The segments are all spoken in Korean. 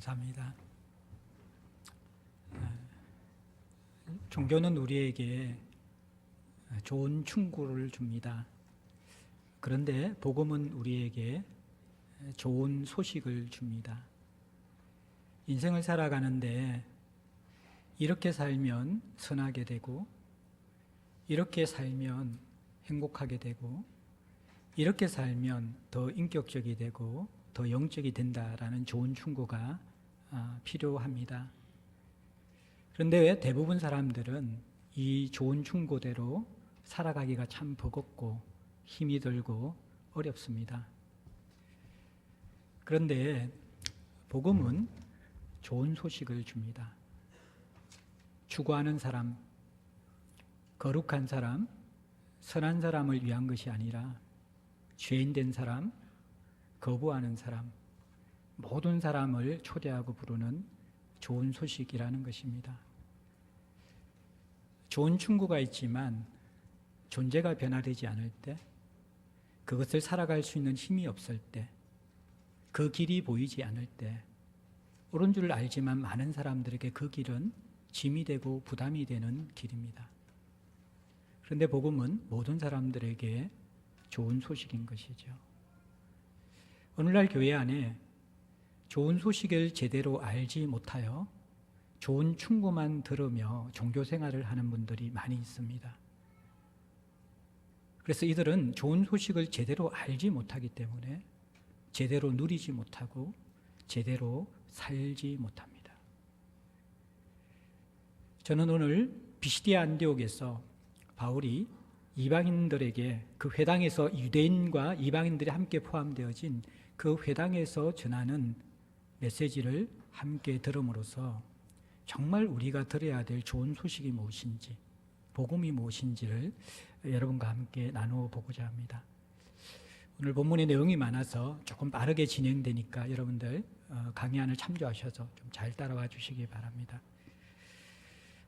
감사합니다. 종교는 우리에게 좋은 충고를 줍니다. 그런데 복음은 우리에게 좋은 소식을 줍니다. 인생을 살아가는데 이렇게 살면 선하게 되고, 이렇게 살면 행복하게 되고, 이렇게 살면 더 인격적이 되고 더 영적이 된다라는 좋은 충고가 필요합니다. 그런데 왜 대부분 사람들은 이 좋은 충고대로 살아가기가 참 버겁고 힘이 들고 어렵습니다. 그런데 복음은 좋은 소식을 줍니다. 추구하는 사람, 거룩한 사람, 선한 사람을 위한 것이 아니라 죄인된 사람, 거부하는 사람, 모든 사람을 초대하고 부르는 좋은 소식이라는 것입니다. 좋은 충고가 있지만 존재가 변화되지 않을 때, 그것을 살아갈 수 있는 힘이 없을 때, 그 길이 보이지 않을 때, 옳은 줄 알지만 많은 사람들에게 그 길은 짐이 되고 부담이 되는 길입니다. 그런데 복음은 모든 사람들에게 좋은 소식인 것이죠. 오늘날 교회 안에 좋은 소식을 제대로 알지 못하여 좋은 충고만 들으며 종교 생활을 하는 분들이 많이 있습니다. 그래서 이들은 좋은 소식을 제대로 알지 못하기 때문에 제대로 누리지 못하고 제대로 살지 못합니다. 저는 오늘 비시디아 안디옥에서 바울이 이방인들에게 그 회당에서 유대인과 이방인들이 함께 포함되어진 그 회당에서 전하는 메시지를 함께 들음으로써 정말 우리가 들어야 될 좋은 소식이 무엇인지, 복음이 무엇인지를 여러분과 함께 나누어 보고자 합니다. 오늘 본문의 내용이 많아서 조금 빠르게 진행되니까 여러분들 강의안을 참조하셔서 좀 잘 따라와 주시기 바랍니다.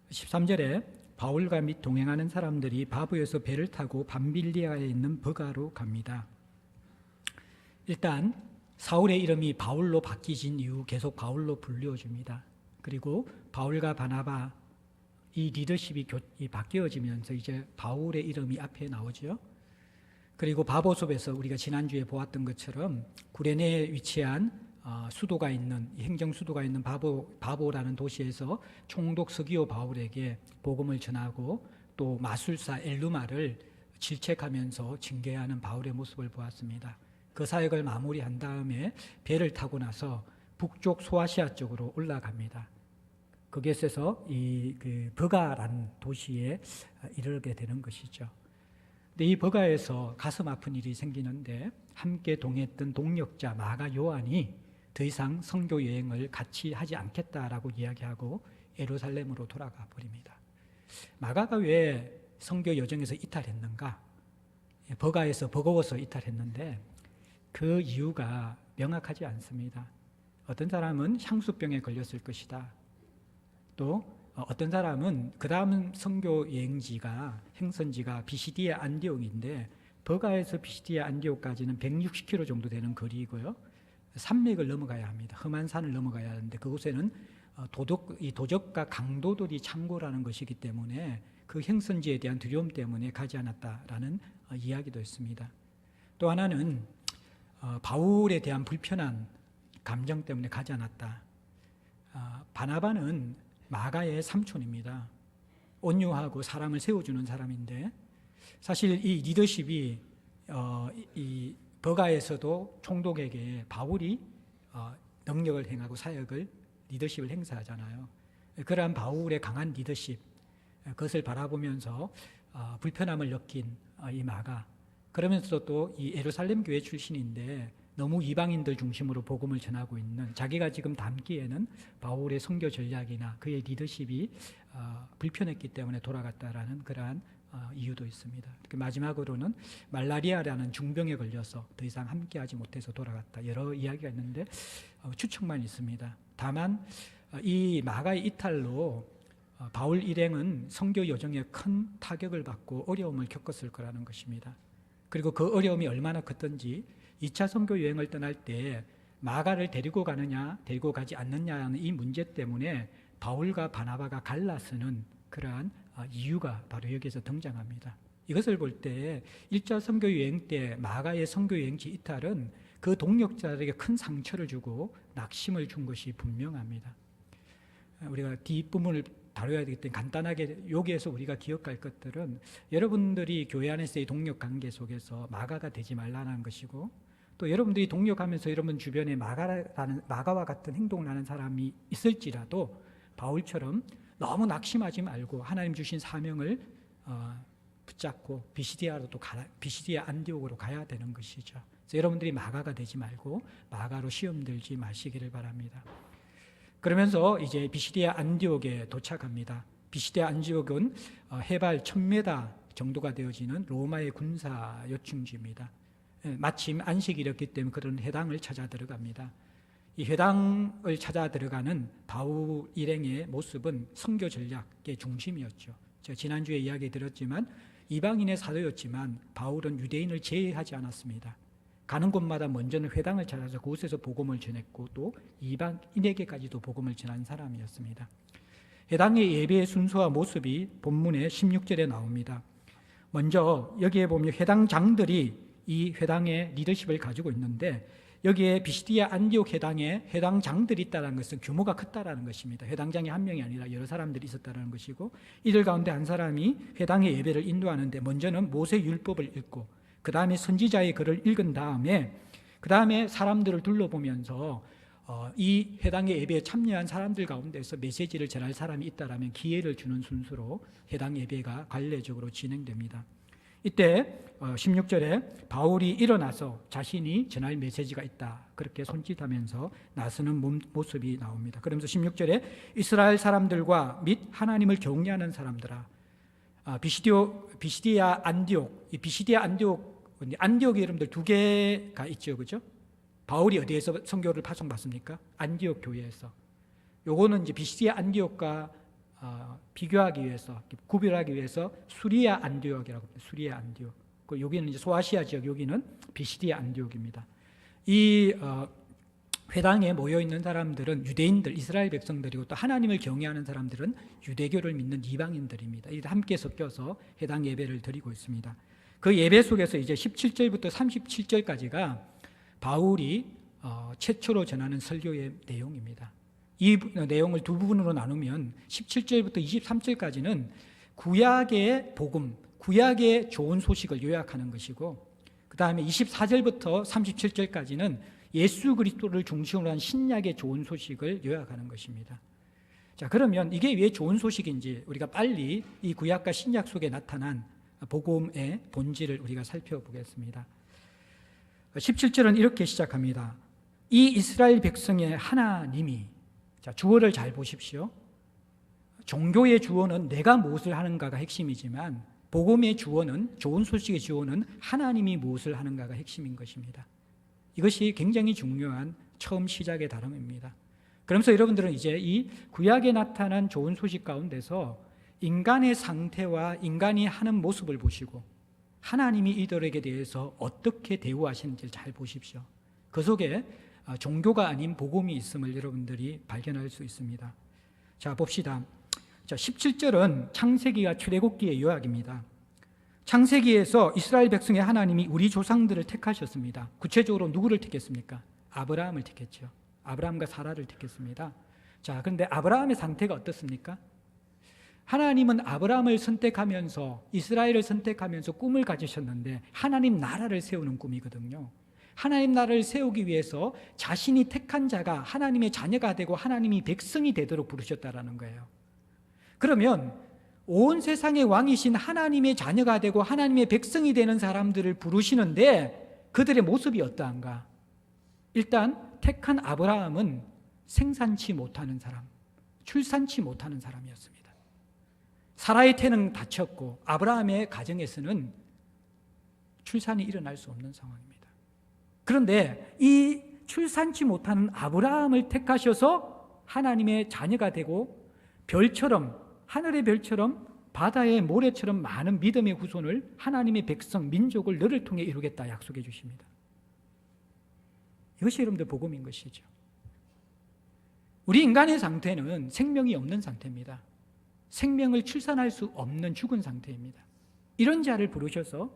13절에 바울과 및 동행하는 사람들이 바보에서 배를 타고 밤빌리아에 있는 버가로 갑니다. 일단 사울의 이름이 바울로 바뀌진 이후 계속 바울로 불려줍니다. 그리고 바울과 바나바 이 리더십이 바뀌어지면서 이제 바울의 이름이 앞에 나오죠. 그리고 바보숲에서 우리가 지난주에 보았던 것처럼 구레네에 위치한 수도가 있는, 행정 수도가 있는 바보라는 도시에서 총독 서기오 바울에게 복음을 전하고 또 마술사 엘루마를 질책하면서 징계하는 바울의 모습을 보았습니다. 그 사역을 마무리한 다음에 배를 타고 나서 북쪽 소아시아 쪽으로 올라갑니다. 거기에서 이 버가라는 도시에 이르게 되는 것이죠. 근데 이 버가에서 가슴 아픈 일이 생기는데 함께 동행했던 동역자 마가 요한이 더 이상 선교 여행을 같이 하지 않겠다라고 이야기하고 예루살렘으로 돌아가 버립니다. 마가가 왜 선교 여정에서 이탈했는가? 버가에서 버거워서 이탈했는데 그 이유가 명확하지 않습니다. 어떤 사람은 향수병에 걸렸을 것이다. 또 어떤 사람은 그 다음 선교 여행지가 행선지가 비시디아 안디옥인데 버가에서 비시디아 안디옥까지는 160km 정도 되는 거리이고요. 산맥을 넘어가야 합니다. 험한 산을 넘어가야 하는데 그곳에는 도적과 강도들이 창고라는 것이기 때문에 그 행선지에 대한 두려움 때문에 가지 않았다라는 이야기도 있습니다. 또 하나는 바울에 대한 불편한 감정 때문에 가지 않았다. 바나바는 마가의 삼촌입니다. 온유하고 사람을 세워주는 사람인데 사실 이 리더십이 이 버가에서도 총독에게 바울이 능력을 행하고 사역을 리더십을 행사하잖아요. 그러한 바울의 강한 리더십, 그것을 바라보면서 불편함을 느낀 이 마가, 그러면서 또 이 예루살렘 교회 출신인데 너무 이방인들 중심으로 복음을 전하고 있는, 자기가 지금 담기에는 바울의 선교 전략이나 그의 리더십이 불편했기 때문에 돌아갔다라는 그러한 이유도 있습니다. 마지막으로는 말라리아라는 중병에 걸려서 더 이상 함께하지 못해서 돌아갔다. 여러 이야기가 있는데 추측만 있습니다. 다만 이 마가의 이탈로 바울 일행은 선교 여정에 큰 타격을 받고 어려움을 겪었을 거라는 것입니다. 그리고 그 어려움이 얼마나 컸던지 2차 선교 여행을 떠날 때 마가를 데리고 가느냐 데리고 가지 않느냐는 이 문제 때문에 바울과 바나바가 갈라서는 그러한 이유가 바로 여기에서 등장합니다. 이것을 볼 때 1차 선교 여행 때 마가의 선교 여행지 이탈은 그 동역자들에게 큰 상처를 주고 낙심을 준 것이 분명합니다. 우리가 뒷부분을 다뤄야 되기 때문에 간단하게 여기에서 우리가 기억할 것들은 여러분들이 교회 안에서의 동력 관계 속에서 마가가 되지 말라는 것이고, 또 여러분들이 동력하면서 여러분 주변에 마가와 같은 행동을 하는 사람이 있을지라도 바울처럼 너무 낙심하지 말고 하나님 주신 사명을 붙잡고 비시디아 안디옥으로 가야 되는 것이죠. 그래서 여러분들이 마가가 되지 말고 마가로 시험 들지 마시기를 바랍니다. 그러면서 이제 비시디아 안디옥에 도착합니다. 비시디아 안디옥은 해발 1000m 정도가 되어지는 로마의 군사 요충지입니다. 마침 안식일이었기 때문에 그런 회당을 찾아 들어갑니다. 이 회당을 찾아 들어가는 바울 일행의 모습은 선교 전략의 중심이었죠. 제가 지난주에 이야기 들었지만 이방인의 사도였지만 바울은 유대인을 제외하지 않았습니다. 가는 곳마다 먼저는 회당을 찾아서 그곳에서 복음을 전했고 또 이방인에게까지도 복음을 전한 사람이었습니다. 회당의 예배의 순서와 모습이 본문의 16절에 나옵니다. 먼저 여기에 보면 회당장들이 이 회당의 리더십을 가지고 있는데, 여기에 비시디아 안디옥 회당에 회당장들이 있다는 것은 규모가 컸다는 것입니다. 회당장이 한 명이 아니라 여러 사람들이 있었다는 것이고, 이들 가운데 한 사람이 회당의 예배를 인도하는데 먼저는 모세 율법을 읽고 그 다음에 선지자의 글을 읽은 다음에 그 다음에 사람들을 둘러보면서 이 회당의 예배에 참여한 사람들 가운데서 메시지를 전할 사람이 있다라면 기회를 주는 순서로 회당 예배가 관례적으로 진행됩니다. 이때 16절에 바울이 일어나서 자신이 전할 메시지가 있다 그렇게 손짓하면서 나서는 모습이 나옵니다. 그러면서 16절에 이스라엘 사람들과 및 하나님을 경외하는 사람들아, 비시디아 안디옥, 이 비시디아 안디옥의 이름들 두 개가 있죠, 그죠? 바울이 어디에서 선교를 파송받습니까? 안디옥 교회에서. 요거는 이제 비시디아 안디옥과 비교하기 위해서, 구별하기 위해서 수리아 안디옥이라고 합니다. 수리아 안디옥. 여기는 이제 소아시아 지역, 여기는 비시디아 안디옥입니다. 이 회당에 모여 있는 사람들은 유대인들, 이스라엘 백성들이고 또 하나님을 경외하는 사람들은 유대교를 믿는 이방인들입니다. 이들 함께 섞여서 회당 예배를 드리고 있습니다. 그 예배 속에서 이제 17절부터 37절까지가 바울이 최초로 전하는 설교의 내용입니다. 이 내용을 두 부분으로 나누면 17절부터 23절까지는 구약의 복음, 구약의 좋은 소식을 요약하는 것이고, 그 다음에 24절부터 37절까지는 예수 그리스도를 중심으로 한 신약의 좋은 소식을 요약하는 것입니다. 자, 그러면 이게 왜 좋은 소식인지 우리가 빨리 이 구약과 신약 속에 나타난 복음의 본질을 우리가 살펴보겠습니다. 17절은 이렇게 시작합니다. 이 이스라엘 백성의 하나님이, 자, 주어를 잘 보십시오. 종교의 주어는 내가 무엇을 하는가가 핵심이지만 복음의 주어는, 좋은 소식의 주어는 하나님이 무엇을 하는가가 핵심인 것입니다. 이것이 굉장히 중요한 처음 시작의 다름입니다. 그러면서 여러분들은 이제 이 구약에 나타난 좋은 소식 가운데서 인간의 상태와 인간이 하는 모습을 보시고 하나님이 이들에게 대해서 어떻게 대우하시는지를 잘 보십시오. 그 속에 종교가 아닌 복음이 있음을 여러분들이 발견할 수 있습니다. 자, 봅시다. 자, 17절은 창세기와 출애굽기의 요약입니다. 창세기에서 이스라엘 백성의 하나님이 우리 조상들을 택하셨습니다. 구체적으로 누구를 택했습니까? 아브라함을 택했죠. 아브라함과 사라를 택했습니다. 자, 그런데 아브라함의 상태가 어떻습니까? 하나님은 아브라함을 선택하면서, 이스라엘을 선택하면서 꿈을 가지셨는데 하나님 나라를 세우는 꿈이거든요. 하나님 나라를 세우기 위해서 자신이 택한 자가 하나님의 자녀가 되고 하나님이 백성이 되도록 부르셨다라는 거예요. 그러면 온 세상의 왕이신 하나님의 자녀가 되고 하나님의 백성이 되는 사람들을 부르시는데 그들의 모습이 어떠한가? 일단 택한 아브라함은 생산치 못하는 사람, 출산치 못하는 사람이었습니다. 사라의 태는 다쳤고 아브라함의 가정에서는 출산이 일어날 수 없는 상황입니다. 그런데 이 출산치 못하는 아브라함을 택하셔서 하나님의 자녀가 되고 별처럼, 하늘의 별처럼 바다의 모래처럼 많은 믿음의 후손을, 하나님의 백성, 민족을 너를 통해 이루겠다 약속해 주십니다. 이것이 여러분들 복음인 것이죠. 우리 인간의 상태는 생명이 없는 상태입니다. 생명을 출산할 수 없는 죽은 상태입니다. 이런 자를 부르셔서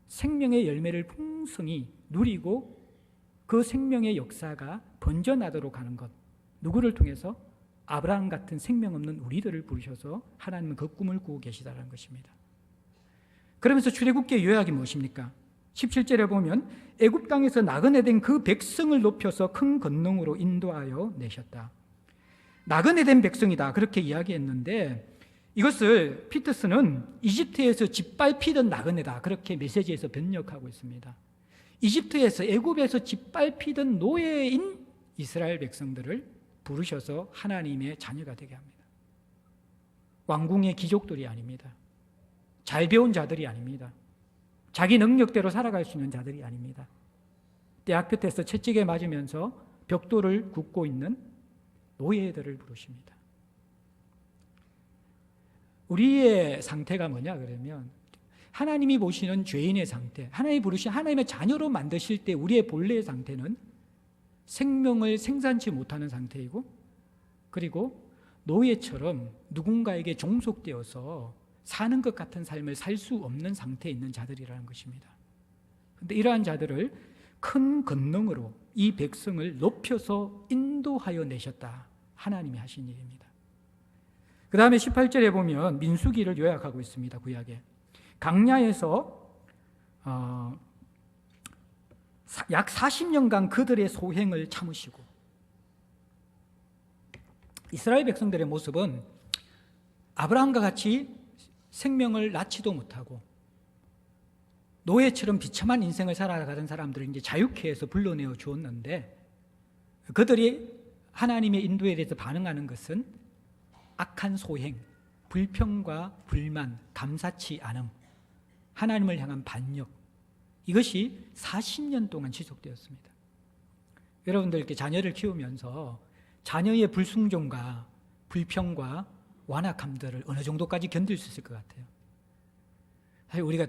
생명의 열매를 풍성히 누리고 그 생명의 역사가 번져나도록 하는 것, 누구를 통해서? 아브라함 같은 생명 없는 우리들을 부르셔서 하나님은 그 꿈을 꾸고 계시다는 것입니다. 그러면서 출애굽기의 요약이 무엇입니까? 17절에 보면 애굽 땅에서 나그네 된 그 백성을 높여서 큰 권능으로 인도하여 내셨다. 나그네 된 백성이다 그렇게 이야기했는데, 이것을 피터스는 이집트에서 짓밟히던 나그네다 그렇게 메시지에서 번역하고 있습니다. 이집트에서, 애굽에서 짓밟히던 노예인 이스라엘 백성들을 부르셔서 하나님의 자녀가 되게 합니다. 왕궁의 귀족들이 아닙니다. 잘 배운 자들이 아닙니다. 자기 능력대로 살아갈 수 있는 자들이 아닙니다. 대학볕에서 채찍에 맞으면서 벽돌을 굽고 있는 노예들을 부르십니다. 우리의 상태가 뭐냐 그러면, 하나님이 보시는 죄인의 상태, 하나님이 부르신 하나님의 자녀로 만드실 때 우리의 본래의 상태는 생명을 생산치 못하는 상태이고, 그리고 노예처럼 누군가에게 종속되어서 사는 것 같은 삶을 살 수 없는 상태에 있는 자들이라는 것입니다. 그런데 이러한 자들을 큰 권능으로 이 백성을 높여서 인도하여 내셨다. 하나님이 하신 일입니다. 그 다음에 18절에 보면 민수기를 요약하고 있습니다. 구약에 강야에서 약 40년간 그들의 소행을 참으시고, 이스라엘 백성들의 모습은 아브라함과 같이 생명을 낳지도 못하고 노예처럼 비참한 인생을 살아가던 사람들을 이제 자유케 해서 불러내어 주었는데, 그들이 하나님의 인도에 대해서 반응하는 것은 악한 소행, 불평과 불만, 감사치 않음, 하나님을 향한 반역, 이것이 40년 동안 지속되었습니다. 여러분들 이렇게 자녀를 키우면서 자녀의 불순종과 불평과 완악함들을 어느 정도까지 견딜 수 있을 것 같아요? 사실 우리가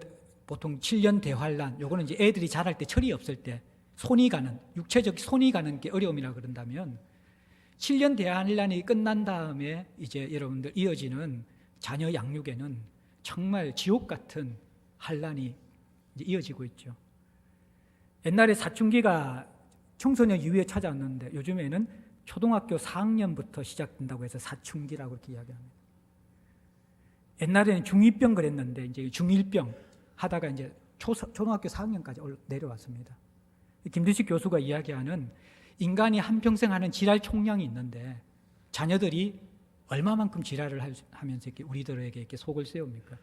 보통 7년 대환란, 요거는 이제 애들이 자랄 때 철이 없을 때 손이 가는, 육체적 손이 가는 게 어려움이라 그런다면, 7년 대환란이 끝난 다음에 이제 여러분들 이어지는 자녀 양육에는 정말 지옥 같은 환란이 이제 이어지고 있죠. 옛날에 사춘기가 청소년 이후에 찾아왔는데, 요즘에는 초등학교 4학년부터 시작된다고 해서 사춘기라고 이렇게 이야기합니다. 옛날에는 중2병 그랬는데 이제 중1병 하다가 이제 초등학교 4학년까지 내려왔습니다. 김두식 교수가 이야기하는, 인간이 한평생 하는 지랄 총량이 있는데 자녀들이 얼마만큼 지랄을 하면서 이렇게 우리들에게 이렇게 속을 세웁니까?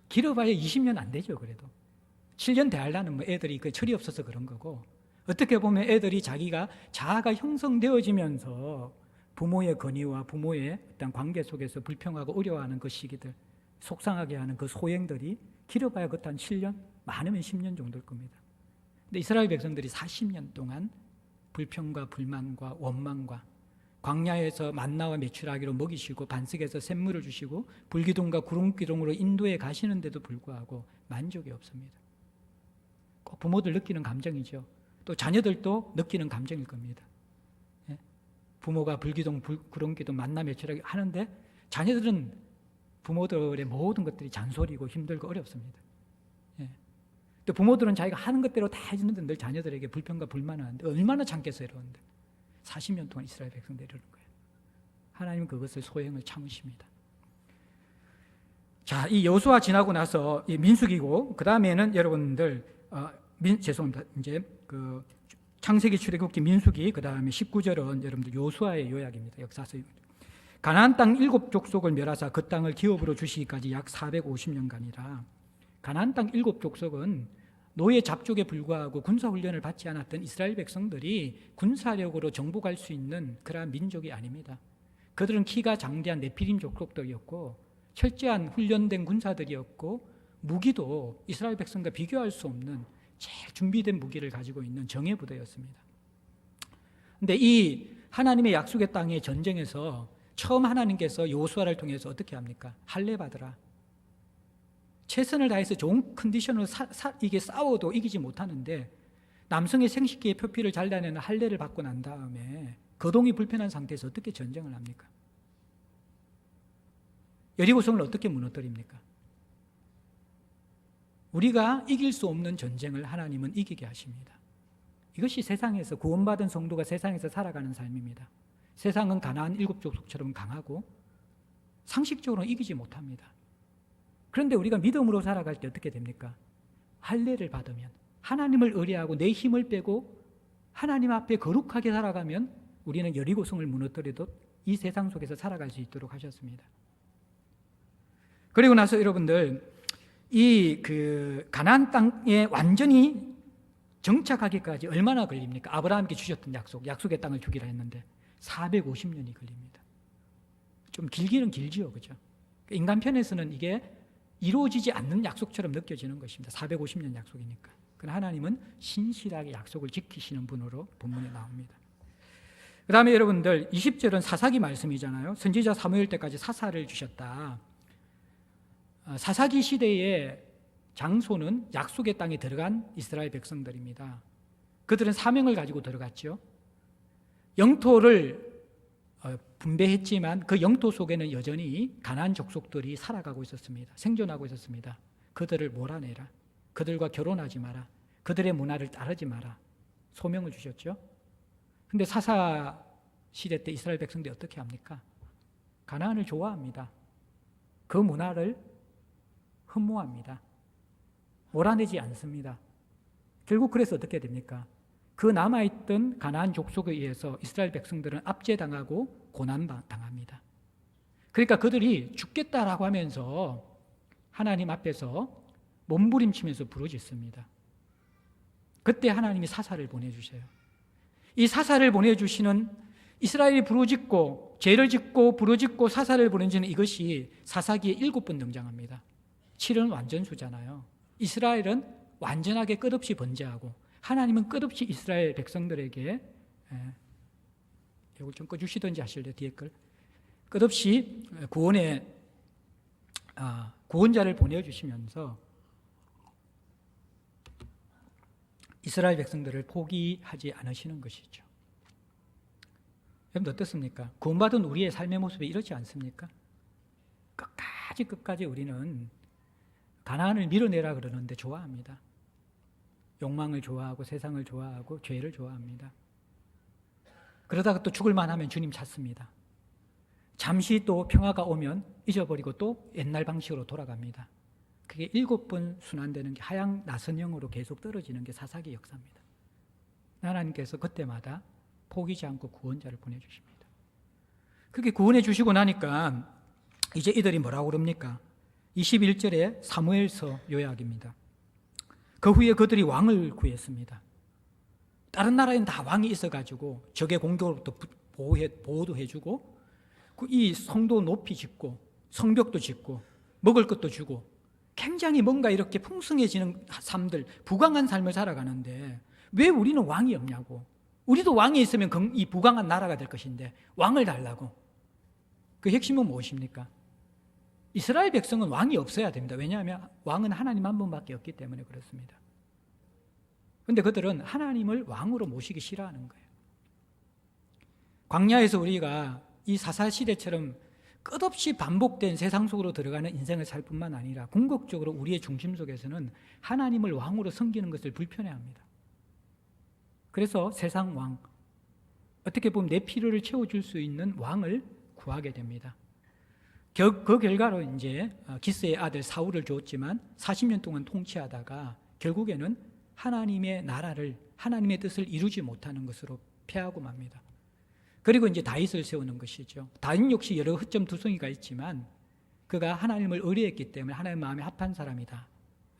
길어봐야 20년 안 되죠. 그래도 7년 대하려는 뭐 애들이 그 철이 없어서 그런 거고, 어떻게 보면 애들이 자기가 자아가 형성되어지면서 부모의 건의와 부모의 어떤 관계 속에서 불평하고 어려워하는 그 시기들, 속상하게 하는 그 소행들이 길어봐야 그것도 한 7년, 많으면 10년 정도일 겁니다. 근데 이스라엘 백성들이 40년 동안 불평과 불만과 원망과, 광야에서 만나와 메추라기로 먹이시고 반석에서 샘물을 주시고 불기둥과 구름기둥으로 인도에 가시는데도 불구하고 만족이 없습니다. 꼭 부모들 느끼는 감정이죠. 또 자녀들도 느끼는 감정일 겁니다. 예? 부모가 불기둥, 구름기둥, 만나 메추라기 하는데 자녀들은 부모들의 모든 것들이 잔소리고 힘들고 어렵습니다. 예. 또 부모들은 자기가 하는 것대로 다 해주는데 늘 자녀들에게 불평과 불만을 하는데 얼마나 참겠어요, 여러분들. 40년 동안 이스라엘 백성들이 이러는 거예요. 하나님은 그것을 소행을 참으십니다. 자, 이 여호수아 지나고 나서 이 민수기고, 그 다음에는 여러분들 죄송합니다. 이제 그 창세기, 출애굽기, 민수기, 그 다음에 19절은 여러분들 여호수아의 요약입니다. 역사서. 가나안 땅 7족속을 멸하사 그 땅을 기업으로 주시기까지 약 450년간이라. 가나안 땅 7족속은 노예 잡족에 불과하고 군사훈련을 받지 않았던 이스라엘 백성들이 군사력으로 정복할 수 있는 그러한 민족이 아닙니다. 그들은 키가 장대한 네피림 족속들이었고 철저한 훈련된 군사들이었고, 무기도 이스라엘 백성과 비교할 수 없는 제일 준비된 무기를 가지고 있는 정예 부대였습니다. 그런데 이 하나님의 약속의 땅의 전쟁에서 처음 하나님께서 여호수아를 통해서 어떻게 합니까? 할례 받으라. 최선을 다해서 좋은 컨디션으로 이게 싸워도 이기지 못하는데 남성의 생식기의 표피를 잘라내는 할례를 받고 난 다음에 거동이 불편한 상태에서 어떻게 전쟁을 합니까? 여리고성을 어떻게 무너뜨립니까? 우리가 이길 수 없는 전쟁을 하나님은 이기게 하십니다. 이것이 세상에서 구원받은 성도가 세상에서 살아가는 삶입니다. 세상은 가나안 일곱 족속처럼 강하고 상식적으로는 이기지 못합니다. 그런데 우리가 믿음으로 살아갈 때 어떻게 됩니까? 할례를 받으면, 하나님을 의뢰하고 내 힘을 빼고 하나님 앞에 거룩하게 살아가면 우리는 여리고성을 무너뜨리듯 이 세상 속에서 살아갈 수 있도록 하셨습니다. 그리고 나서 여러분들, 이 가나안 땅에 완전히 정착하기까지 얼마나 걸립니까? 아브라함께 주셨던 약속의 땅을 주기로 했는데 450년이 걸립니다. 좀 길기는 길지요, 그죠? 인간 편에서는 이게 이루어지지 않는 약속처럼 느껴지는 것입니다. 450년 약속이니까. 그러나 하나님은 신실하게 약속을 지키시는 분으로 본문에 나옵니다. 그 다음에 여러분들 20절은 사사기 말씀이잖아요. 선지자 사무엘 때까지 사사를 주셨다. 사사기 시대의 장소는 약속의 땅에 들어간 이스라엘 백성들입니다. 그들은 사명을 가지고 들어갔죠. 영토를 분배했지만 그 영토 속에는 여전히 가나안 족속들이 살아가고 있었습니다. 생존하고 있었습니다. 그들을 몰아내라. 그들과 결혼하지 마라. 그들의 문화를 따르지 마라. 소명을 주셨죠. 근데 사사 시대 때 이스라엘 백성들이 어떻게 합니까? 가나안을 좋아합니다. 그 문화를 흠모합니다. 몰아내지 않습니다. 결국 그래서 어떻게 됩니까? 그 남아있던 가나안 족속에 의해서 이스라엘 백성들은 압제당하고 고난당합니다. 그러니까 그들이 죽겠다라고 하면서 하나님 앞에서 몸부림치면서 부르짖습니다. 그때 하나님이 사사를 보내주세요. 이 사사를 보내주시는, 이스라엘이 부르짖고 죄를 짓고 부르짖고 사사를 보내주는 이것이 사사기에 7번 등장합니다. 7은 완전수잖아요. 이스라엘은 완전하게 끝없이 번제하고 하나님은 끝없이 이스라엘 백성들에게, 이걸 좀 꺼주시든지 하실래요? 뒤에 걸. 끝없이 구원자를 보내주시면서 이스라엘 백성들을 포기하지 않으시는 것이죠. 여러분 어떻습니까? 구원받은 우리의 삶의 모습이 이렇지 않습니까? 끝까지 우리는 가나안을 밀어내라 그러는데 좋아합니다. 욕망을 좋아하고 세상을 좋아하고 죄를 좋아합니다. 그러다가 또 죽을만 하면 주님 찾습니다. 잠시 또 평화가 오면 잊어버리고 또 옛날 방식으로 돌아갑니다. 그게 7번 순환되는 게 하양 나선형으로 계속 떨어지는 게 사사기 역사입니다. 하나님께서 그때마다 포기지 않고 구원자를 보내주십니다. 그렇게 구원해 주시고 나니까 이제 이들이 뭐라고 그럽니까? 21절에 사무엘서 요약입니다. 그 후에 그들이 왕을 구했습니다. 다른 나라에는 다 왕이 있어가지고 적의 공격으로부터 보호도 해주고 이 성도 높이 짓고 성벽도 짓고 먹을 것도 주고 굉장히 뭔가 이렇게 풍성해지는 삶들, 부강한 삶을 살아가는데 왜 우리는 왕이 없냐고. 우리도 왕이 있으면 이 부강한 나라가 될 것인데 왕을 달라고. 그 핵심은 무엇입니까? 이스라엘 백성은 왕이 없어야 됩니다. 왜냐하면 왕은 하나님 한 분밖에 없기 때문에 그렇습니다. 그런데 그들은 하나님을 왕으로 모시기 싫어하는 거예요. 광야에서 우리가 이 사사시대처럼 끝없이 반복된 세상 속으로 들어가는 인생을 살 뿐만 아니라 궁극적으로 우리의 중심 속에서는 하나님을 왕으로 섬기는 것을 불편해합니다. 그래서 세상 왕, 어떻게 보면 내 필요를 채워줄 수 있는 왕을 구하게 됩니다. 그 결과로 이제 기스의 아들 사울을 줬지만 40년 동안 통치하다가 결국에는 하나님의 나라를, 하나님의 뜻을 이루지 못하는 것으로 패하고 맙니다. 그리고 이제 다윗을 세우는 것이죠. 다윗 역시 여러 흑점투성이가 있지만 그가 하나님을 의뢰했기 때문에 하나님 마음에 합한 사람이다.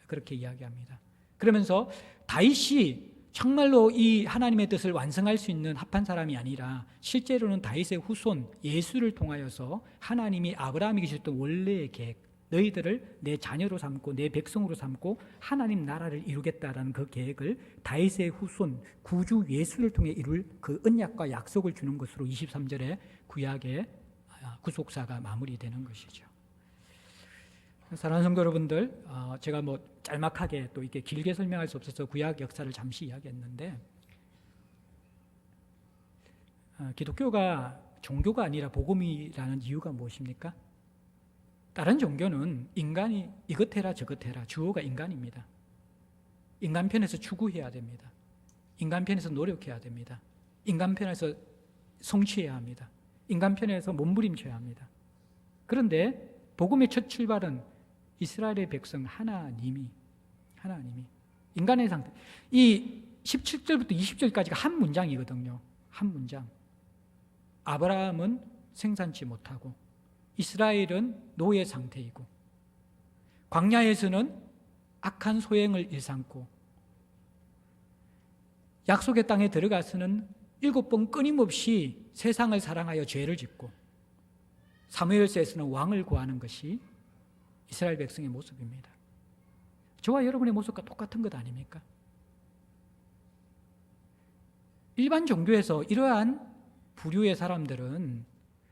그렇게 이야기합니다. 그러면서 다윗이 정말로 이 하나님의 뜻을 완성할 수 있는 합한 사람이 아니라 실제로는 다윗의 후손 예수를 통하여서 하나님이 아브라함에게 주셨던 원래의 계획, 너희들을 내 자녀로 삼고 내 백성으로 삼고 하나님 나라를 이루겠다라는 그 계획을 다윗의 후손 구주 예수를 통해 이룰 그 언약과 약속을 주는 것으로 23절에 구약의 구속사가 마무리되는 것이죠. 사랑하는 성도 여러분들, 제가 짤막하게 또 이렇게 길게 설명할 수 없어서 구약 역사를 잠시 이야기했는데, 기독교가 종교가 아니라 복음이라는 이유가 무엇입니까? 다른 종교는 인간이 이것 해라 저것 해라, 주어가 인간입니다. 인간 편에서 추구해야 됩니다. 인간 편에서 노력해야 됩니다. 인간 편에서 성취해야 합니다. 인간 편에서 몸부림쳐야 합니다. 그런데 복음의 첫 출발은 이스라엘의 백성 하나님이 인간의 상태, 이 17절부터 20절까지가 한 문장이거든요. 한 문장. 아브라함은 생산치 못하고 이스라엘은 노예 상태이고 광야에서는 악한 소행을 일삼고 약속의 땅에 들어가서는 7번 끊임없이 세상을 사랑하여 죄를 짓고 사무엘서에서는 왕을 구하는 것이 이스라엘 백성의 모습입니다. 저와 여러분의 모습과 똑같은 것 아닙니까? 일반 종교에서 이러한 부류의 사람들은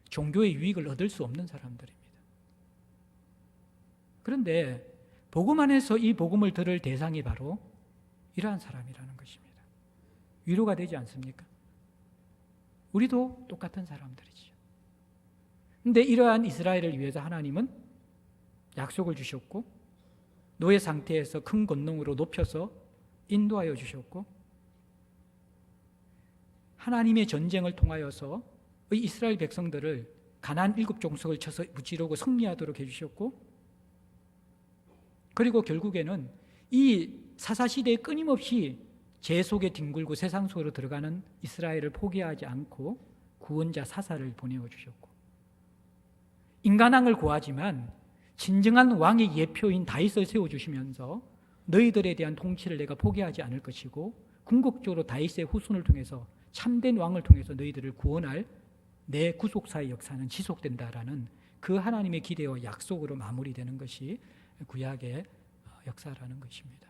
종교의 유익을 얻을 수 없는 사람들입니다. 그런데 복음 안에서 이 복음을 들을 대상이 바로 이러한 사람이라는 것입니다. 위로가 되지 않습니까? 우리도 똑같은 사람들이죠. 그런데 이러한 이스라엘을 위해서 하나님은 약속을 주셨고 노예 상태에서 큰 권능으로 높여서 인도하여 주셨고 하나님의 전쟁을 통하여서 이스라엘 백성들을 가나안 7족속을 쳐서 무찌르고 승리하도록 해주셨고 그리고 결국에는 이 사사시대에 끊임없이 죄 속에 뒹굴고 세상 속으로 들어가는 이스라엘을 포기하지 않고 구원자 사사를 보내어 주셨고 인간왕을 구하지만 진정한 왕의 예표인 다윗을 세워주시면서 너희들에 대한 통치를 내가 포기하지 않을 것이고 궁극적으로 다윗의 후손을 통해서 참된 왕을 통해서 너희들을 구원할 내 구속사의 역사는 지속된다라는 그 하나님의 기대와 약속으로 마무리되는 것이 구약의 역사라는 것입니다.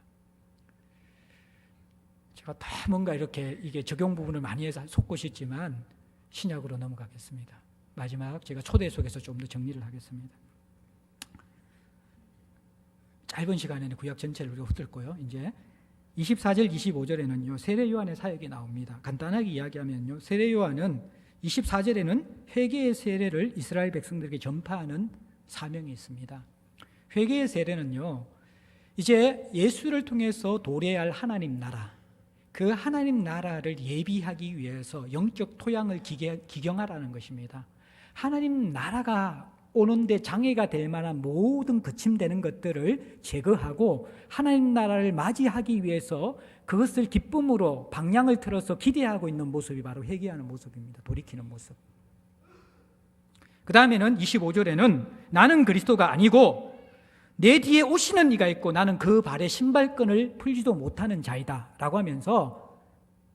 제가 다 뭔가 이렇게 이게 적용 부분을 많이 해서 속고 싶지만 신약으로 넘어가겠습니다. 마지막 제가 초대 속에서 좀 더 정리를 하겠습니다. 짧은 시간에는 구약 전체를 우리가 훑을고요. 이제 24절, 25절에는요 세례 요한의 사역이 나옵니다. 간단하게 이야기하면요, 세례 요한은 24절에는 회개의 세례를 이스라엘 백성들에게 전파하는 사명이 있습니다. 회개의 세례는요, 이제 예수를 통해서 도래할 하나님 나라, 그 하나님 나라를 예비하기 위해서 영적 토양을 기경하라는 것입니다. 하나님 나라가 오는데 장애가 될 만한 모든 거침되는 것들을 제거하고 하나님 나라를 맞이하기 위해서 그것을 기쁨으로 방향을 틀어서 기대하고 있는 모습이 바로 회개하는 모습입니다. 돌이키는 모습. 그 다음에는 25절에는 나는 그리스도가 아니고 내 뒤에 오시는 이가 있고 나는 그 발의 신발끈을 풀지도 못하는 자이다 라고 하면서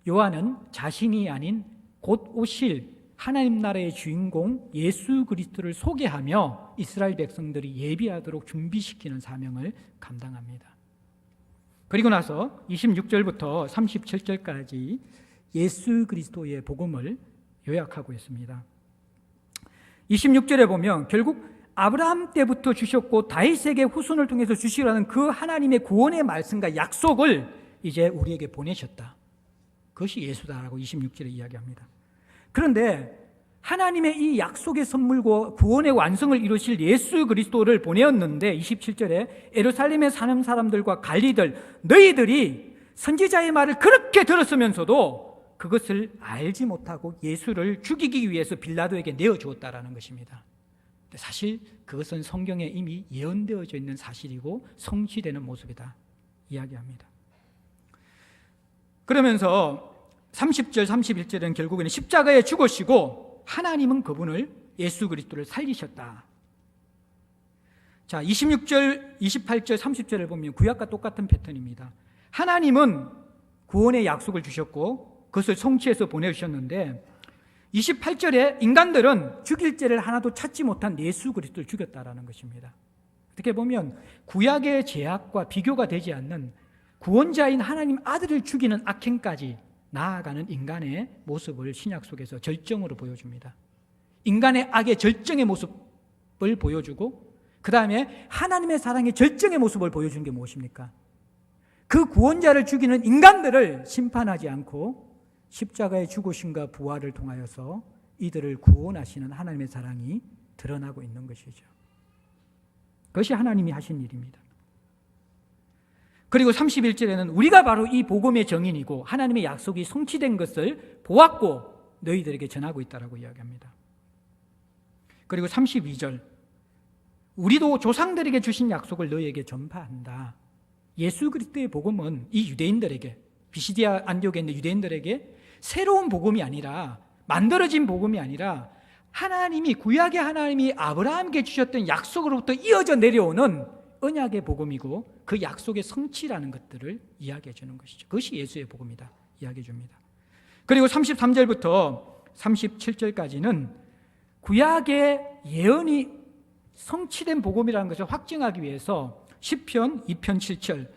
요한은 자신이 아닌 곧 오실 하나님 나라의 주인공 예수 그리스도를 소개하며 이스라엘 백성들이 예비하도록 준비시키는 사명을 감당합니다. 그리고 나서 26절부터 37절까지 예수 그리스도의 복음을 요약하고 있습니다. 26절에 보면 결국 아브라함 때부터 주셨고 다윗에게 후손을 통해서 주시라는 그 하나님의 구원의 말씀과 약속을 이제 우리에게 보내셨다. 그것이 예수다라고 26절에 이야기합니다. 그런데 하나님의 이 약속의 선물과 구원의 완성을 이루실 예수 그리스도를 보내었는데 27절에 예루살렘에 사는 사람들과 관리들 너희들이 선지자의 말을 그렇게 들었으면서도 그것을 알지 못하고 예수를 죽이기 위해서 빌라도에게 내어주었다라는 것입니다. 사실 그것은 성경에 이미 예언되어져 있는 사실이고 성취되는 모습이다 이야기합니다. 그러면서 30절 31절은 결국에는 십자가에 죽으시고 하나님은 그분을 예수 그리스도를 살리셨다. 자, 26절 28절 30절을 보면 구약과 똑같은 패턴입니다. 하나님은 구원의 약속을 주셨고 그것을 성취해서 보내주셨는데 28절에 인간들은 죽일 죄를 하나도 찾지 못한 예수 그리스도를 죽였다라는 것입니다. 어떻게 보면 구약의 죄악과 비교가 되지 않는 구원자인 하나님 아들을 죽이는 악행까지 나아가는 인간의 모습을 신약 속에서 절정으로 보여줍니다. 인간의 악의 절정의 모습을 보여주고 그 다음에 하나님의 사랑의 절정의 모습을 보여준 게 무엇입니까? 그 구원자를 죽이는 인간들을 심판하지 않고 십자가의 죽으심과 부활을 통하여서 이들을 구원하시는 하나님의 사랑이 드러나고 있는 것이죠. 그것이 하나님이 하신 일입니다. 그리고 31절에는 우리가 바로 이 복음의 정인이고 하나님의 약속이 성취된 것을 보았고 너희들에게 전하고 있다라고 이야기합니다. 그리고 32절, 우리도 조상들에게 주신 약속을 너희에게 전파한다. 예수 그리스도의 복음은 이 유대인들에게, 비시디아 안디옥에 있는 유대인들에게 새로운 복음이 아니라, 만들어진 복음이 아니라 하나님이, 구약의 하나님이 아브라함에게 주셨던 약속으로부터 이어져 내려오는 언약의 복음이고 그 약속의 성취라는 것들을 이야기해 주는 것이죠. 그것이 예수의 복음이다 이야기해 줍니다. 그리고 33절부터 37절까지는 구약의 예언이 성취된 복음이라는 것을 확증하기 위해서 시편 2편 7절,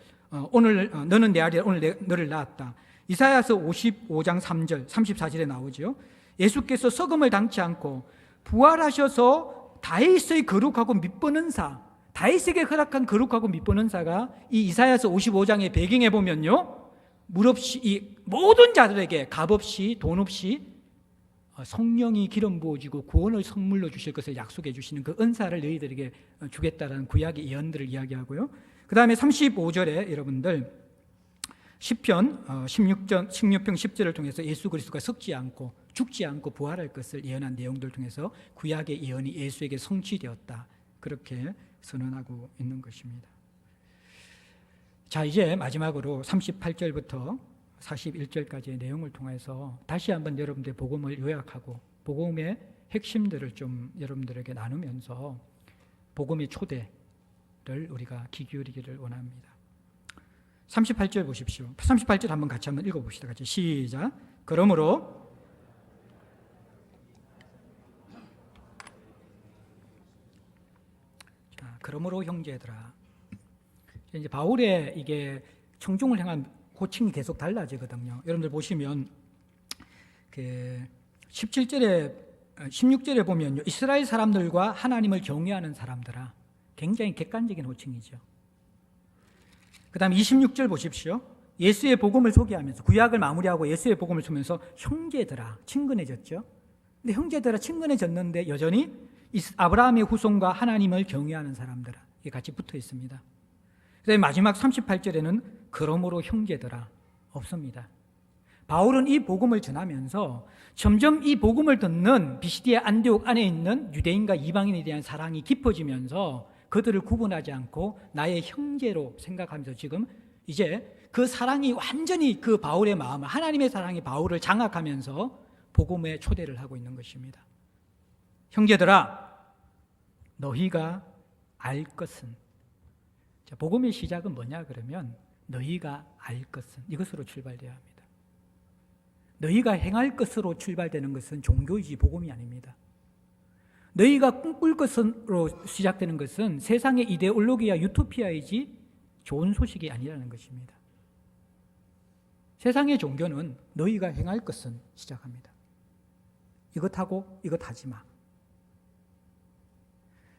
오늘 너는 내 아들이라 오늘 너를 낳았다. 이사야서 55장 3절 34절에 나오죠. 예수께서 썩음을 당치 않고 부활하셔서 다윗의 거룩하고 mid보는 사, 다윗에게 허락한 거룩하고 mid보는 사가 이 이사야서 55장의 배경에 보면요, 물 없이 이 모든 자들에게 값 없이 돈 없이 성령이 기름 부어지고 구원을 선물로 주실 것을 약속해 주시는 그 은사를 너희들에게 주겠다라는 구약의 예언들을 이야기하고요. 그 다음에 35절에 여러분들 시편 16편 10절을 통해서 예수 그리스도가 썩지 않고 죽지 않고 부활할 것을 예언한 내용들을 통해서 구약의 예언이 예수에게 성취되었다, 그렇게 선언하고 있는 것입니다. 자, 이제 마지막으로 38절부터 41절까지의 내용을 통해서 다시 한번 여러분들의 복음을 요약하고 복음의 핵심들을 좀 여러분들에게 나누면서 복음의 초대를 우리가 귀 기울이기를 원합니다. 38절 보십시오. 38절 한번 같이 한번 읽어봅시다. 같이 시작. 그러므로 형제들아, 이제 바울의 이게 청중을 향한 호칭이 계속 달라지거든요. 여러분들 보시면 그 16절에 보면요, 이스라엘 사람들과 하나님을 경외하는 사람들아, 굉장히 객관적인 호칭이죠. 그 다음 26절 보십시오. 예수의 복음을 소개하면서, 구약을 마무리하고 예수의 복음을 소면서 형제들아, 친근해졌죠. 근데 형제들아 친근해졌는데 여전히 아브라함의 후손과 하나님을 경외하는 사람들아, 이게 같이 붙어 있습니다. 그다음에 마지막 38절에는 그러므로 형제들아 없습니다. 바울은 이 복음을 전하면서 점점 이 복음을 듣는 비시디아 안디옥 안에 있는 유대인과 이방인에 대한 사랑이 깊어지면서 그들을 구분하지 않고 나의 형제로 생각하면서 지금 이제 그 사랑이 완전히 그 바울의 마음을, 하나님의 사랑이 바울을 장악하면서 복음의 초대를 하고 있는 것입니다. 형제들아, 너희가 알 것은, 자, 복음의 시작은 뭐냐 그러면 너희가 알 것은, 이것으로 출발되어야 합니다. 너희가 행할 것으로 출발되는 것은 종교이지 복음이 아닙니다. 너희가 꿈꿀 것으로 시작되는 것은 세상의 이데올로기야 유토피아이지 좋은 소식이 아니라는 것입니다. 세상의 종교는 너희가 행할 것은 시작합니다. 이것하고 이것 하지 마.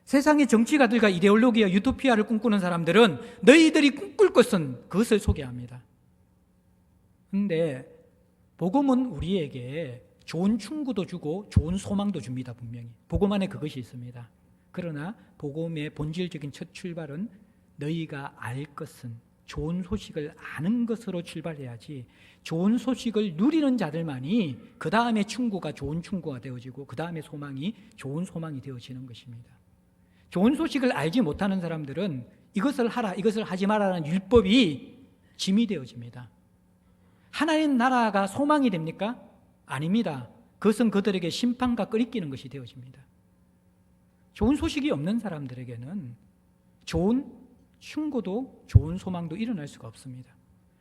세상의 정치가들과 이데올로기와 유토피아를 꿈꾸는 사람들은 너희들이 꿈꿀 것은 그것을 소개합니다. 그런데 복음은 우리에게 좋은 충고도 주고 좋은 소망도 줍니다. 분명히 복음 안에 그것이 있습니다. 그러나 복음의 본질적인 첫 출발은 너희가 알 것은, 좋은 소식을 아는 것으로 출발해야지, 좋은 소식을 누리는 자들만이 그 다음에 충고가 좋은 충고가 되어지고 그 다음에 소망이 좋은 소망이 되어지는 것입니다. 좋은 소식을 알지 못하는 사람들은 이것을 하라, 이것을 하지 마라는 율법이 짐이 되어집니다. 하나님 나라가 소망이 됩니까? 아닙니다. 그것은 그들에게 심판과 끄리끼는 것이 되어집니다. 좋은 소식이 없는 사람들에게는 좋은 충고도 좋은 소망도 일어날 수가 없습니다.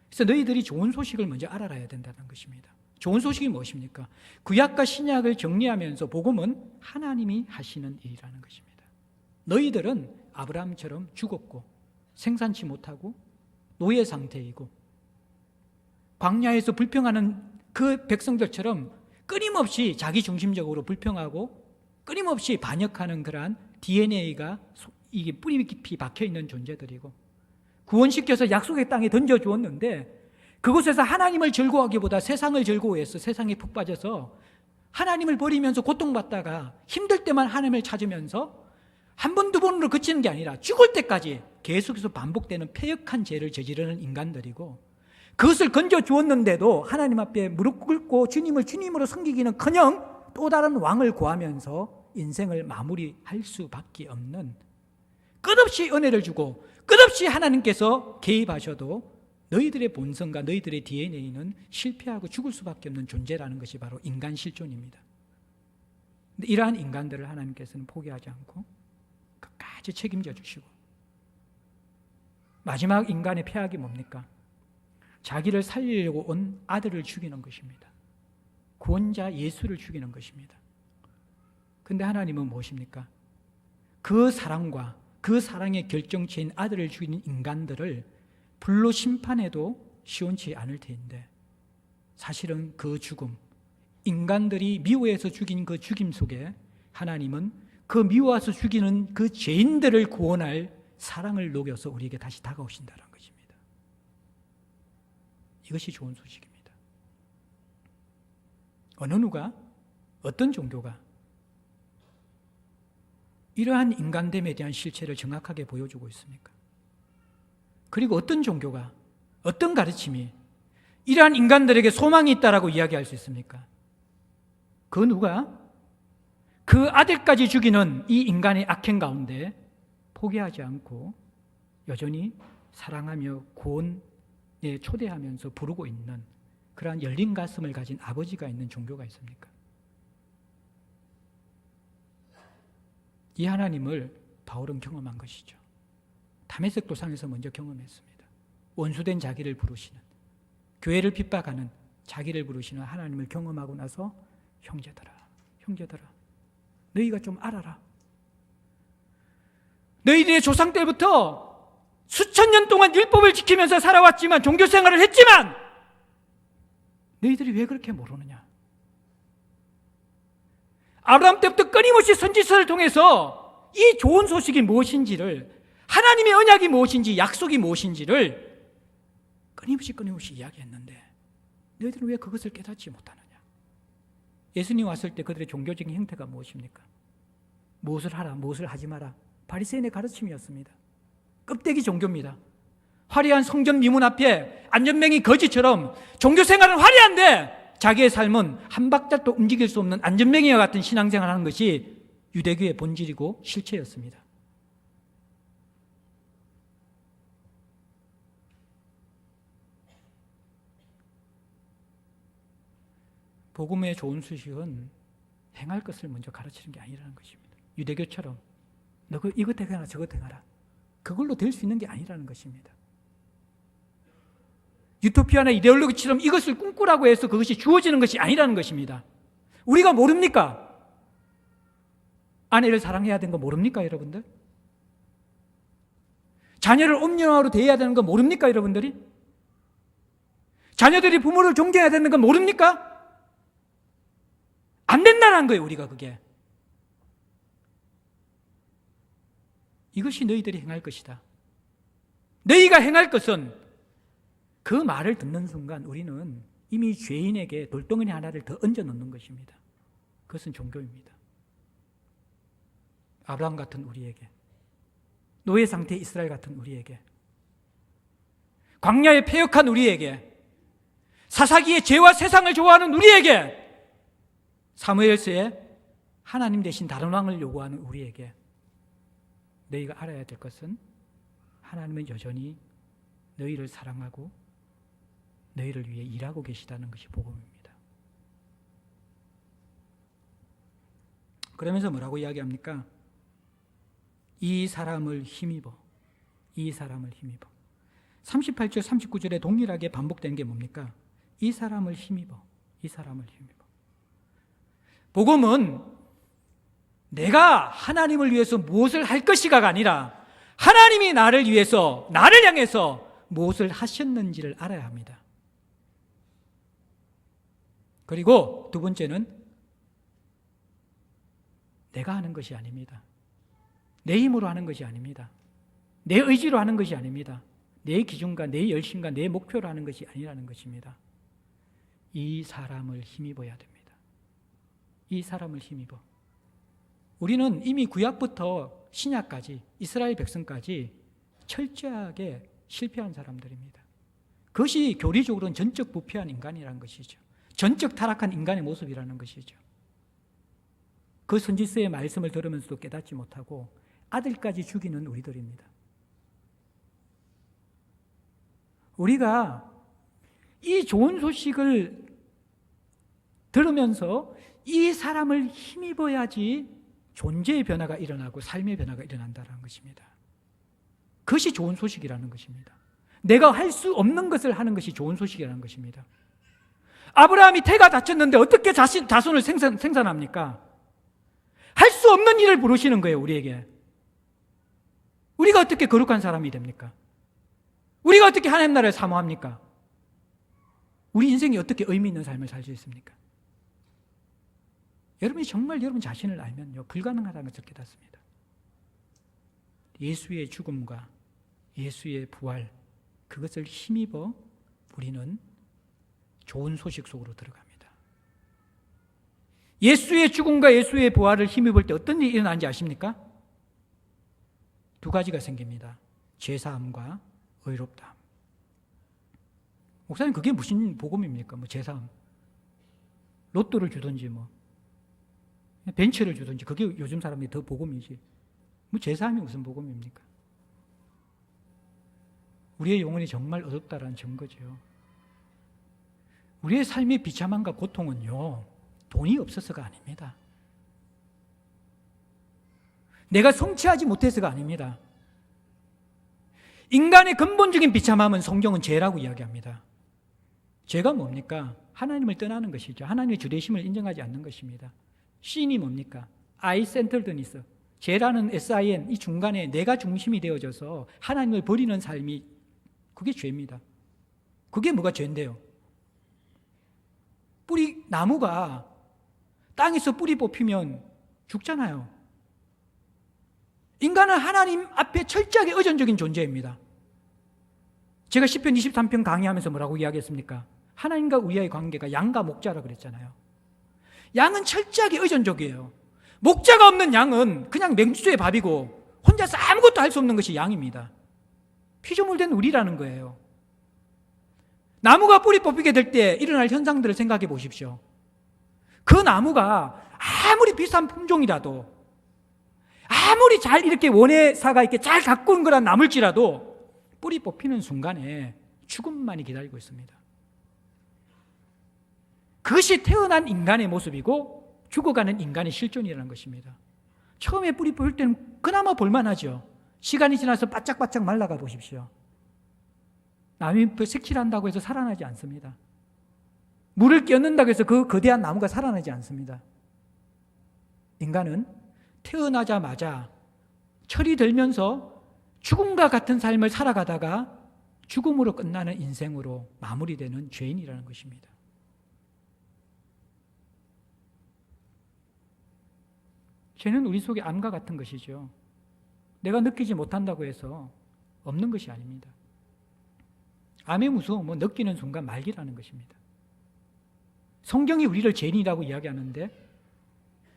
그래서 너희들이 좋은 소식을 먼저 알아야 된다는 것입니다. 좋은 소식이 무엇입니까? 구약과 신약을 정리하면서 복음은 하나님이 하시는 일이라는 것입니다. 너희들은 아브라함처럼 죽었고 생산치 못하고 노예 상태이고 광야에서 불평하는 그 백성들처럼 끊임없이 자기중심적으로 불평하고 끊임없이 반역하는 그러한 DNA가 이게 뿌리 깊이 박혀 있는 존재들이고, 구원시켜서 약속의 땅에 던져 주었는데 그곳에서 하나님을 즐거워하기보다 세상을 즐거워해서 세상에 푹 빠져서 하나님을 버리면서 고통받다가 힘들 때만 하나님을 찾으면서 한 번, 두 번으로 그치는 게 아니라 죽을 때까지 계속해서 반복되는 패역한 죄를 저지르는 인간들이고, 그것을 건져 주었는데도 하나님 앞에 무릎 꿇고 주님을 주님으로 섬기기는커녕 또 다른 왕을 구하면서 인생을 마무리할 수밖에 없는, 끝없이 은혜를 주고 끝없이 하나님께서 개입하셔도 너희들의 본성과 너희들의 DNA는 실패하고 죽을 수밖에 없는 존재라는 것이 바로 인간 실존입니다. 근데 이러한 인간들을 하나님께서는 포기하지 않고 끝까지 책임져 주시고, 마지막 인간의 폐악이 뭡니까? 자기를 살리려고 온 아들을 죽이는 것입니다. 구원자 예수를 죽이는 것입니다. 근데 하나님은 무엇입니까? 그 사랑과 그 사랑의 결정체인 아들을 죽인 인간들을 불로 심판해도 시원치 않을 테인데, 사실은 그 죽음, 인간들이 미워해서 죽인 그 죽임 속에 하나님은 그 미워해서 죽이는 그 죄인들을 구원할 사랑을 녹여서 우리에게 다시 다가오신다는 것입니다. 이것이 좋은 소식입니다. 어느 누가, 어떤 종교가 이러한 인간됨에 대한 실체를 정확하게 보여주고 있습니까? 그리고 어떤 종교가, 어떤 가르침이 이러한 인간들에게 소망이 있다라고 이야기할 수 있습니까? 그 누가 그 아들까지 죽이는 이 인간의 악행 가운데 포기하지 않고 여전히 사랑하며 구원에 초대하면서 부르고 있는 그러한 열린 가슴을 가진 아버지가 있는 종교가 있습니까? 이 하나님을 바울은 경험한 것이죠. 다메섹 도상에서 먼저 경험했습니다. 원수된 자기를 부르시는, 교회를 핍박하는 자기를 부르시는 하나님을 경험하고 나서 형제들아, 너희가 좀 알아라. 너희들의 조상 때부터 수천 년 동안 율법을 지키면서 살아왔지만, 종교 생활을 했지만 너희들이 왜 그렇게 모르느냐? 아브라함 때부터 끊임없이 선지서를 통해서 이 좋은 소식이 무엇인지를, 하나님의 언약이 무엇인지, 약속이 무엇인지를 끊임없이 이야기했는데 너희들은 왜 그것을 깨닫지 못하느냐? 예수님 왔을 때 그들의 종교적인 형태가 무엇입니까? 무엇을 하라, 무엇을 하지 마라. 바리새인의 가르침이었습니다. 껍데기 종교입니다. 화려한 성전 미문 앞에 안전뱅이 거지처럼 종교 생활은 화려한데 자기의 삶은 한 박자도 움직일 수 없는 안전뱅이와 같은 신앙생활을 하는 것이 유대교의 본질이고 실체였습니다. 복음의 좋은 소식은 행할 것을 먼저 가르치는 게 아니라는 것입니다. 유대교처럼 너 이것 행하라 저것 행하라, 그걸로 될 수 있는 게 아니라는 것입니다. 유토피아나 이데올로기처럼 이것을 꿈꾸라고 해서 그것이 주어지는 것이 아니라는 것입니다. 우리가 모릅니까? 아내를 사랑해야 되는 거 모릅니까, 여러분들? 자녀를 엄연화로 대해야 되는 거 모릅니까, 여러분들이? 자녀들이 부모를 존경해야 되는 거 모릅니까? 안 된다는 거예요, 우리가 그게. 이것이 너희들이 행할 것이다. 너희가 행할 것은, 그 말을 듣는 순간 우리는 이미 죄인에게 돌덩어리 하나를 더 얹어 놓는 것입니다. 그것은 종교입니다. 아브라함 같은 우리에게, 노예 상태의 이스라엘 같은 우리에게, 광야에 패역한 우리에게, 사사기의 죄와 세상을 좋아하는 우리에게, 사무엘서에 하나님 대신 다른 왕을 요구하는 우리에게 너희가 알아야 될 것은, 하나님은 여전히 너희를 사랑하고 너희를 위해 일하고 계시다는 것이 복음입니다. 그러면서 뭐라고 이야기합니까? 이 사람을 힘입어, 이 사람을 힘입어. 38절 39절에 동일하게 반복되는 게 뭡니까? 이 사람을 힘입어, 이 사람을 힘입어. 복음은 내가 하나님을 위해서 무엇을 할 것이가가 아니라 하나님이 나를 위해서, 나를 향해서 무엇을 하셨는지를 알아야 합니다. 그리고 두 번째는 내가 하는 것이 아닙니다. 내 힘으로 하는 것이 아닙니다. 내 의지로 하는 것이 아닙니다. 내 기준과 내 열심과 내 목표로 하는 것이 아니라는 것입니다. 이 사람을 힘입어야 됩니다. 이 사람을 힘입어. 우리는 이미 구약부터 신약까지 이스라엘 백성까지 철저하게 실패한 사람들입니다. 그것이 교리적으로는 전적 부패한 인간이라는 것이죠. 전적 타락한 인간의 모습이라는 것이죠. 그 선지서의 말씀을 들으면서도 깨닫지 못하고 아들까지 죽이는 우리들입니다. 우리가 이 좋은 소식을 들으면서 이 사람을 힘입어야지 존재의 변화가 일어나고 삶의 변화가 일어난다는 것입니다. 그것이 좋은 소식이라는 것입니다. 내가 할 수 없는 것을 하는 것이 좋은 소식이라는 것입니다. 아브라함이 태가 다쳤는데 어떻게 자손을 생산합니까? 할 수 없는 일을 부르시는 거예요, 우리에게. 우리가 어떻게 거룩한 사람이 됩니까? 우리가 어떻게 하나님 나라를 사모합니까? 우리 인생이 어떻게 의미 있는 삶을 살 수 있습니까? 여러분이 정말 여러분 자신을 알면요, 불가능하다는 것을 깨닫습니다. 예수의 죽음과 예수의 부활, 그것을 힘입어 우리는 좋은 소식 속으로 들어갑니다. 예수의 죽음과 예수의 부활을 힘입을 때 어떤 일이 일어나는지 아십니까? 두 가지가 생깁니다. 죄사함과 의롭다함. 목사님, 그게 무슨 복음입니까? 죄사함. 로또를 주든지 벤츠를 주든지, 그게 요즘 사람들이 더 복음이지. 죄사함이 무슨 복음입니까? 우리의 영혼이 정말 어둡다라는 증거죠. 우리의 삶의 비참함과 고통은요, 돈이 없어서가 아닙니다. 내가 성취하지 못해서가 아닙니다. 인간의 근본적인 비참함은 성경은 죄라고 이야기합니다. 죄가 뭡니까? 하나님을 떠나는 것이죠. 하나님의 주되심을 인정하지 않는 것입니다. 신이 뭡니까? I-centeredness. 죄라는 SIN, 이 중간에 내가 중심이 되어져서 하나님을 버리는 삶이, 그게 죄입니다. 그게 뭐가 죄인데요? 나무가 땅에서 뿌리 뽑히면 죽잖아요. 인간은 하나님 앞에 철저하게 의존적인 존재입니다. 제가 시편 23편 강의하면서 뭐라고 이야기했습니까? 하나님과 우리의 관계가 양과 목자라 그랬잖아요. 양은 철저하게 의존적이에요. 목자가 없는 양은 그냥 맹주의 밥이고 혼자서 아무것도 할 수 없는 것이 양입니다. 피조물 된 우리라는 거예요. 나무가 뿌리 뽑히게 될 때 일어날 현상들을 생각해 보십시오. 그 나무가 아무리 비싼 품종이라도, 아무리 잘 이렇게 원예사가 이렇게 잘 가꾼 거란 나물지라도 뿌리 뽑히는 순간에 죽음만이 기다리고 있습니다. 그것이 태어난 인간의 모습이고 죽어가는 인간의 실존이라는 것입니다. 처음에 뿌리 뽑힐 때는 그나마 볼만하죠. 시간이 지나서 바짝바짝 말라가 보십시오. 남이 색칠한다고 해서 살아나지 않습니다. 물을 끼얹는다고 해서 그 거대한 나무가 살아나지 않습니다. 인간은 태어나자마자 철이 들면서 죽음과 같은 삶을 살아가다가 죽음으로 끝나는 인생으로 마무리되는 죄인이라는 것입니다. 죄는 우리 속에 암과 같은 것이죠. 내가 느끼지 못한다고 해서 없는 것이 아닙니다. 암의 무서움은 느끼는 순간 말기라는 것입니다. 성경이 우리를 죄인이라고 이야기하는데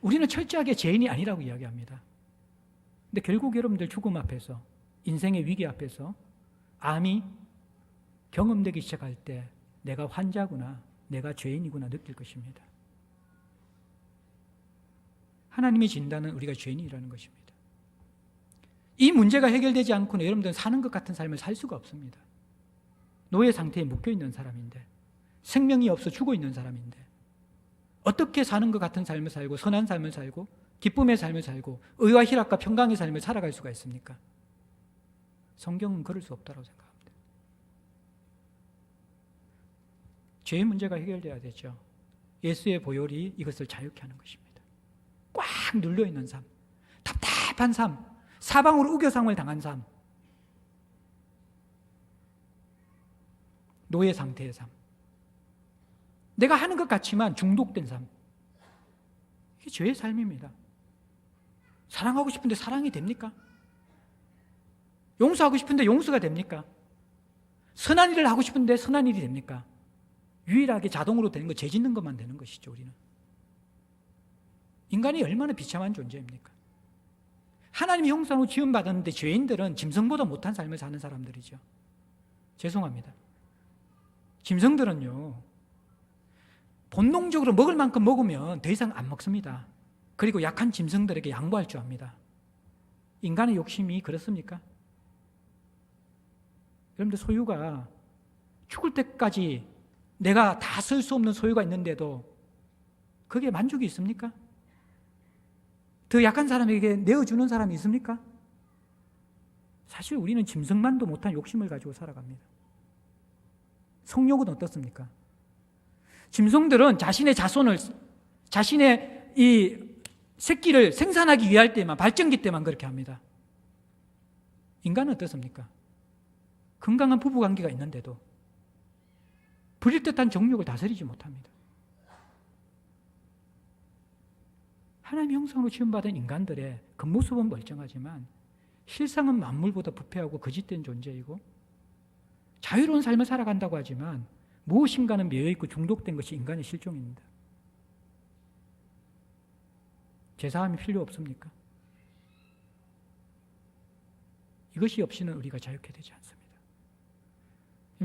우리는 철저하게 죄인이 아니라고 이야기합니다. 근데 결국 여러분들 죽음 앞에서, 인생의 위기 앞에서 암이 경험되기 시작할 때 내가 환자구나, 내가 죄인이구나 느낄 것입니다. 하나님의 진단은 우리가 죄인이라는 것입니다. 이 문제가 해결되지 않고는 여러분들은 사는 것 같은 삶을 살 수가 없습니다. 노예 상태에 묶여 있는 사람인데, 생명이 없어 죽어 있는 사람인데 어떻게 사는 것 같은 삶을 살고 선한 삶을 살고 기쁨의 삶을 살고 의와 희락과 평강의 삶을 살아갈 수가 있습니까? 성경은 그럴 수 없다고 생각합니다. 죄의 문제가 해결돼야 되죠. 예수의 보혈이 이것을 자유케 하는 것입니다. 꽉 눌려있는 삶, 답답한 삶, 사방으로 우겨상을 당한 삶, 노예 상태의 삶, 내가 하는 것 같지만 중독된 삶, 이게 죄의 삶입니다. 사랑하고 싶은데 사랑이 됩니까? 용서하고 싶은데 용서가 됩니까? 선한 일을 하고 싶은데 선한 일이 됩니까? 유일하게 자동으로 되는 거, 죄 짓는 것만 되는 것이죠. 우리는 인간이 얼마나 비참한 존재입니까? 하나님의 형상으로 지음받았는데 죄인들은 짐승보다 못한 삶을 사는 사람들이죠. 죄송합니다. 짐승들은요, 본능적으로 먹을 만큼 먹으면 더 이상 안 먹습니다. 그리고 약한 짐승들에게 양보할 줄 압니다. 인간의 욕심이 그렇습니까? 여러분들, 소유가 죽을 때까지 내가 다 쓸 수 없는 소유가 있는데도 그게 만족이 있습니까? 더 약한 사람에게 내어주는 사람이 있습니까? 사실 우리는 짐승만도 못한 욕심을 가지고 살아갑니다. 성욕은 어떻습니까? 짐승들은 자신의 자손을, 자신의 이 새끼를 생산하기 위할 때만, 발전기 때만 그렇게 합니다. 인간은 어떻습니까? 건강한 부부관계가 있는데도 부릴 듯한 정욕을 다스리지 못합니다. 하나님의 형상으로 지음받은 인간들의 겉모습은 멀쩡하지만 실상은 만물보다 부패하고 거짓된 존재이고, 자유로운 삶을 살아간다고 하지만 무엇인가는 매여있고 중독된 것이 인간의 실종입니다. 제사함이 필요 없습니까? 이것이 없이는 우리가 자유케 되지 않습니다.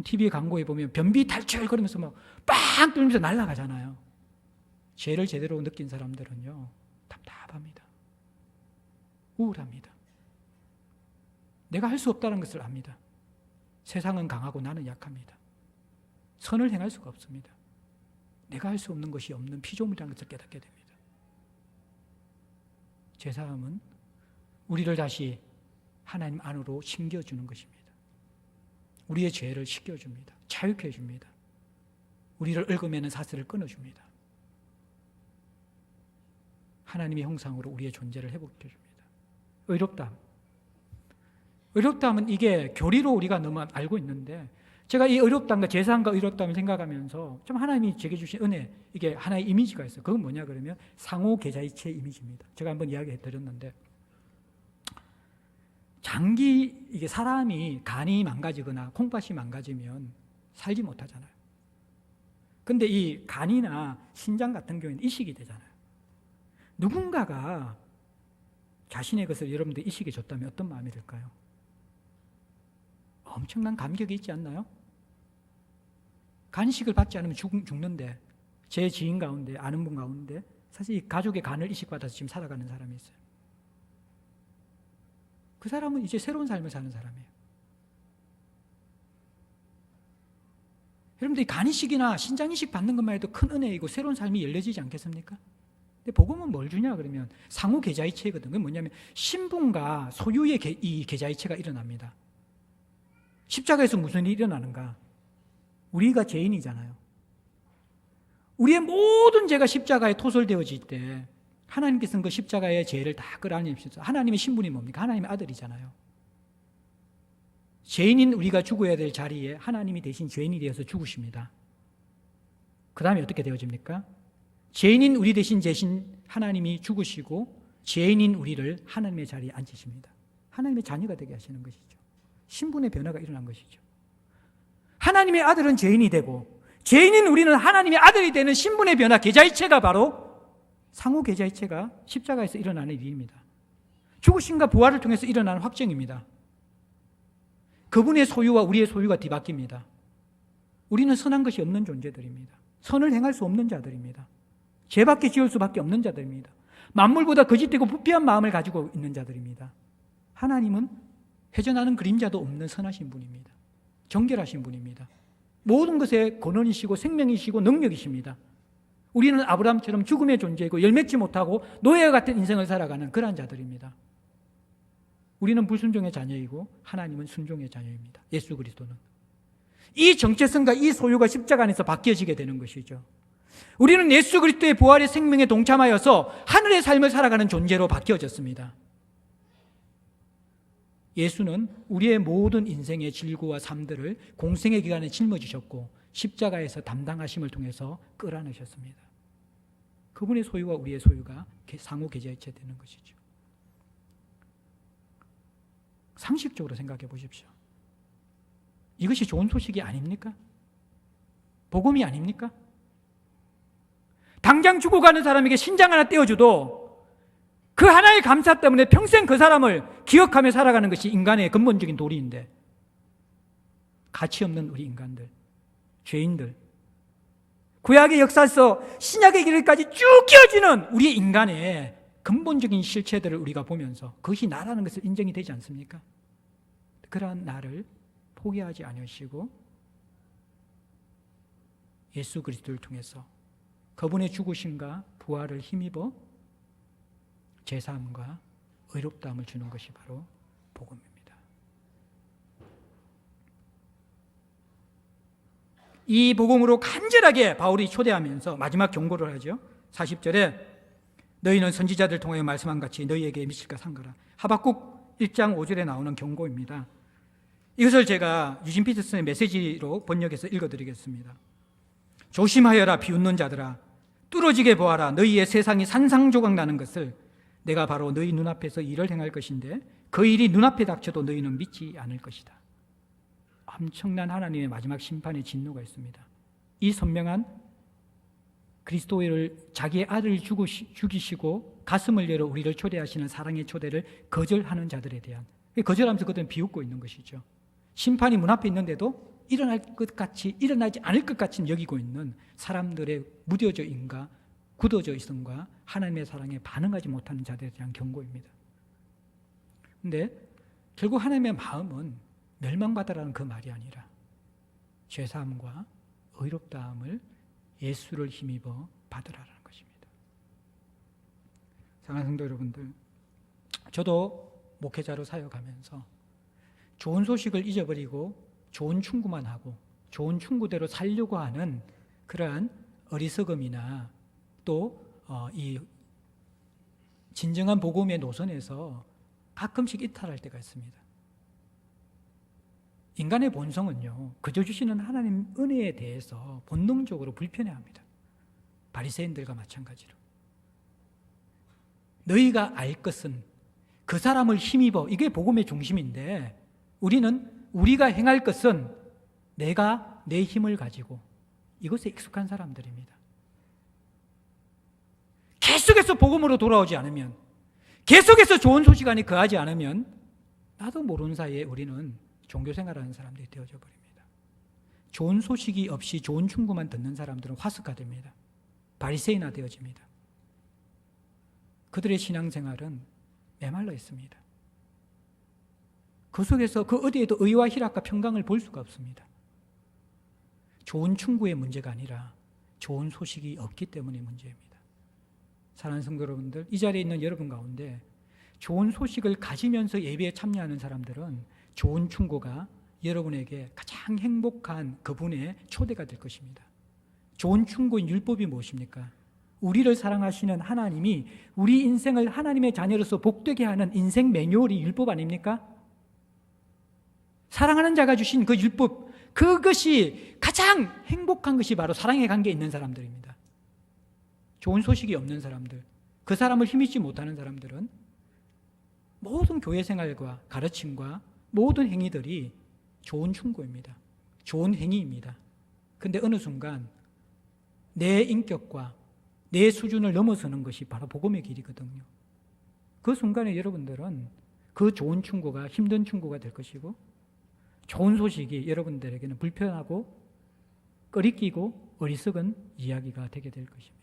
TV에 광고에 보면 변비 탈출 그러면서 막 빵 뚫면서 날아가잖아요. 죄를 제대로 느낀 사람들은요, 답답합니다. 우울합니다. 내가 할 수 없다는 것을 압니다. 세상은 강하고 나는 약합니다. 선을 행할 수가 없습니다. 내가 할 수 없는 것이 없는 피조물이라는 것을 깨닫게 됩니다. 제사함은 우리를 다시 하나님 안으로 심겨주는 것입니다. 우리의 죄를 씻겨줍니다. 자유케 해줍니다. 우리를 얽어매는 사슬을 끊어줍니다. 하나님의 형상으로 우리의 존재를 회복해줍니다. 의롭다함. 의롭다함은 이게 교리로 우리가 너무 알고 있는데, 제가 이 의롭다함과 제사함과 의롭다함을 생각하면서 좀 하나님이 제게 주신 은혜, 이게 하나의 이미지가 있어요. 그건 뭐냐 그러면 상호 계좌이체의 이미지입니다. 제가 한번 이야기해 드렸는데, 장기, 이게 사람이 간이 망가지거나 콩팥이 망가지면 살지 못하잖아요. 근데 이 간이나 신장 같은 경우에는 이식이 되잖아요. 누군가가 자신의 것을 여러분들 이식해 줬다면 어떤 마음이 들까요? 엄청난 감격이 있지 않나요? 간이식을 받지 않으면 죽는데, 제 지인 가운데, 아는 분 가운데 사실 이 가족의 간을 이식받아서 지금 살아가는 사람이 있어요. 그 사람은 이제 새로운 삶을 사는 사람이에요. 여러분들, 이 간이식이나 신장이식 받는 것만 해도 큰 은혜이고 새로운 삶이 열려지지 않겠습니까? 근데 복음은 뭘 주냐 그러면 상호 계좌이체거든. 그게 뭐냐면 신분과 소유의 이 계좌이체가 일어납니다. 십자가에서 무슨 일이 일어나는가? 우리가 죄인이잖아요. 우리의 모든 죄가 십자가에 토설되어질 때 하나님께서는 그 십자가의 죄를 다 끌어안으셔서, 하나님의 신분이 뭡니까? 하나님의 아들이잖아요. 죄인인 우리가 죽어야 될 자리에 하나님이 대신 죄인이 되어서 죽으십니다. 그 다음에 어떻게 되어집니까? 죄인인 우리 대신 하나님이 죽으시고 죄인인 우리를 하나님의 자리에 앉히십니다. 하나님의 자녀가 되게 하시는 것이죠. 신분의 변화가 일어난 것이죠. 하나님의 아들은 죄인이 되고 죄인인 우리는 하나님의 아들이 되는 신분의 변화, 계좌이체가 바로 상호 계좌이체가 십자가에서 일어나는 일입니다. 죽으심과 부활을 통해서 일어나는 확정입니다. 그분의 소유와 우리의 소유가 뒤바뀝니다. 우리는 선한 것이 없는 존재들입니다. 선을 행할 수 없는 자들입니다. 죄밖에 지을 수밖에 없는 자들입니다. 만물보다 거짓되고 부패한 마음을 가지고 있는 자들입니다. 하나님은 회전하는 그림자도 없는 선하신 분입니다. 정결하신 분입니다. 모든 것의 근원이시고 생명이시고 능력이십니다. 우리는 아브라함처럼 죽음의 존재이고 열맺지 못하고 노예와 같은 인생을 살아가는 그러한 자들입니다. 우리는 불순종의 자녀이고 하나님은 순종의 자녀입니다. 예수 그리스도는. 이 정체성과 이 소유가 십자가 안에서 바뀌어지게 되는 것이죠. 우리는 예수 그리스도의 부활의 생명에 동참하여서 하늘의 삶을 살아가는 존재로 바뀌어졌습니다. 예수는 우리의 모든 인생의 질고와 삶들을 공생의 기간에 짊어지셨고 십자가에서 담당하심을 통해서 끌어내셨습니다. 그분의 소유와 우리의 소유가 상호 계좌이체 되는 것이죠. 상식적으로 생각해 보십시오. 이것이 좋은 소식이 아닙니까? 복음이 아닙니까? 당장 죽어가는 사람에게 신장 하나 떼어줘도 그 하나의 감사 때문에 평생 그 사람을 기억하며 살아가는 것이 인간의 근본적인 도리인데, 가치 없는 우리 인간들, 죄인들, 구약의 역사에서 신약의 길까지 쭉 이어지는 우리 인간의 근본적인 실체들을 우리가 보면서 그것이 나라는 것을 인정이 되지 않습니까? 그러한 나를 포기하지 않으시고 예수 그리스도를 통해서 그분의 죽으심과 부활을 힘입어 제사함과 의롭다함을 주는 것이 바로 복음입니다. 이 복음으로 간절하게 바울이 초대하면서 마지막 경고를 하죠. 40절에 너희는 선지자들 통하여 말씀한 같이 너희에게 미칠까 상가라. 하박국 1장 5절에 나오는 경고입니다. 이것을 제가 유진 피터슨의 메시지로 번역해서 읽어드리겠습니다. 조심하여라 비웃는 자들아, 뚫어지게 보아라. 너희의 세상이 산상조각 나는 것을 내가 바로 너희 눈앞에서 일을 행할 것인데 그 일이 눈앞에 닥쳐도 너희는 믿지 않을 것이다. 엄청난 하나님의 마지막 심판의 진노가 있습니다. 이 선명한 그리스도를 자기의 아들을 죽이시고 가슴을 열어 우리를 초대하시는 사랑의 초대를 거절하는 자들에 대한, 거절하면서 그들은 비웃고 있는 것이죠. 심판이 문 앞에 있는데도 일어날 것 같이, 일어나지 않을 것 같이 여기고 있는 사람들의 무뎌져 있음과 굳어져 있음과 하나님의 사랑에 반응하지 못하는 자들에 대한 경고입니다. 그런데 결국 하나님의 마음은 멸망받아라는 그 말이 아니라 죄사함과 의롭다함을 예수를 힘입어 받으라는 것입니다. 사랑하는 성도 여러분들, 저도 목회자로 사역하면서 좋은 소식을 잊어버리고 좋은 충고만 하고 좋은 충고대로 살려고 하는 그러한 어리석음이나 또 이 진정한 복음의 노선에서 가끔씩 이탈할 때가 있습니다. 인간의 본성은요, 그저 주시는 하나님 은혜에 대해서 본능적으로 불편해합니다. 바리새인들과 마찬가지로. 너희가 알 것은 그 사람을 힘입어, 이게 복음의 중심인데 우리가 행할 것은 내가 내 힘을 가지고, 이것에 익숙한 사람들입니다. 계속해서 복음으로 돌아오지 않으면, 계속해서 좋은 소식 안에 거하지 않으면 나도 모르는 사이에 우리는 종교생활하는 사람들이 되어져 버립니다. 좋은 소식이 없이 좋은 충고만 듣는 사람들은 화석화됩니다. 바리새인화 되어집니다. 그들의 신앙생활은 메말라 있습니다. 그 속에서 그 어디에도 의와 희락과 평강을 볼 수가 없습니다. 좋은 충고의 문제가 아니라 좋은 소식이 없기 때문의 문제입니다. 사랑하는 성도 여러분들, 이 자리에 있는 여러분 가운데 좋은 소식을 가지면서 예배에 참여하는 사람들은 좋은 충고가 여러분에게 가장 행복한 그분의 초대가 될 것입니다. 좋은 충고인 율법이 무엇입니까? 우리를 사랑하시는 하나님이 우리 인생을 하나님의 자녀로서 복되게 하는 인생 매뉴얼이 율법 아닙니까? 사랑하는 자가 주신 그 율법, 그것이 가장 행복한 것이 바로 사랑의 관계에 있는 사람들입니다. 좋은 소식이 없는 사람들, 그 사람을 힘입지 못하는 사람들은 모든 교회 생활과 가르침과 모든 행위들이 좋은 충고입니다. 좋은 행위입니다. 그런데 어느 순간 내 인격과 내 수준을 넘어서는 것이 바로 복음의 길이거든요. 그 순간에 여러분들은 그 좋은 충고가 힘든 충고가 될 것이고, 좋은 소식이 여러분들에게는 불편하고 꺼리끼고 어리석은 이야기가 되게 될 것입니다.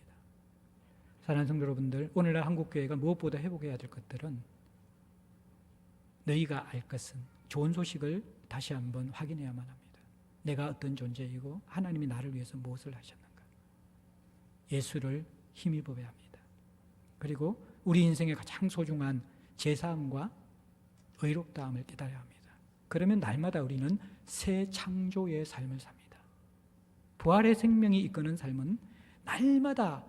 사랑하는 성도 여러분들, 오늘날 한국교회가 무엇보다 회복해야 될 것들은 너희가 알 것은, 좋은 소식을 다시 한번 확인해야만 합니다. 내가 어떤 존재이고 하나님이 나를 위해서 무엇을 하셨는가. 예수를 힘입어야 합니다. 그리고 우리 인생의 가장 소중한 제사함과 의롭다함을 깨달아야 합니다. 그러면 날마다 우리는 새 창조의 삶을 삽니다. 부활의 생명이 이끄는 삶은 날마다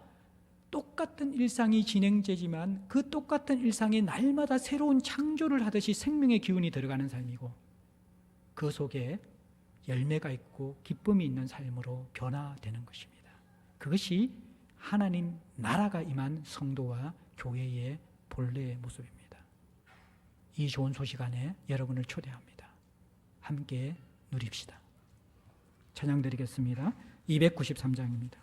똑같은 일상이 진행되지만 그 똑같은 일상에 날마다 새로운 창조를 하듯이 생명의 기운이 들어가는 삶이고, 그 속에 열매가 있고 기쁨이 있는 삶으로 변화되는 것입니다. 그것이 하나님 나라가 임한 성도와 교회의 본래의 모습입니다. 이 좋은 소식 안에 여러분을 초대합니다. 함께 누립시다. 찬양 드리겠습니다. 293장입니다.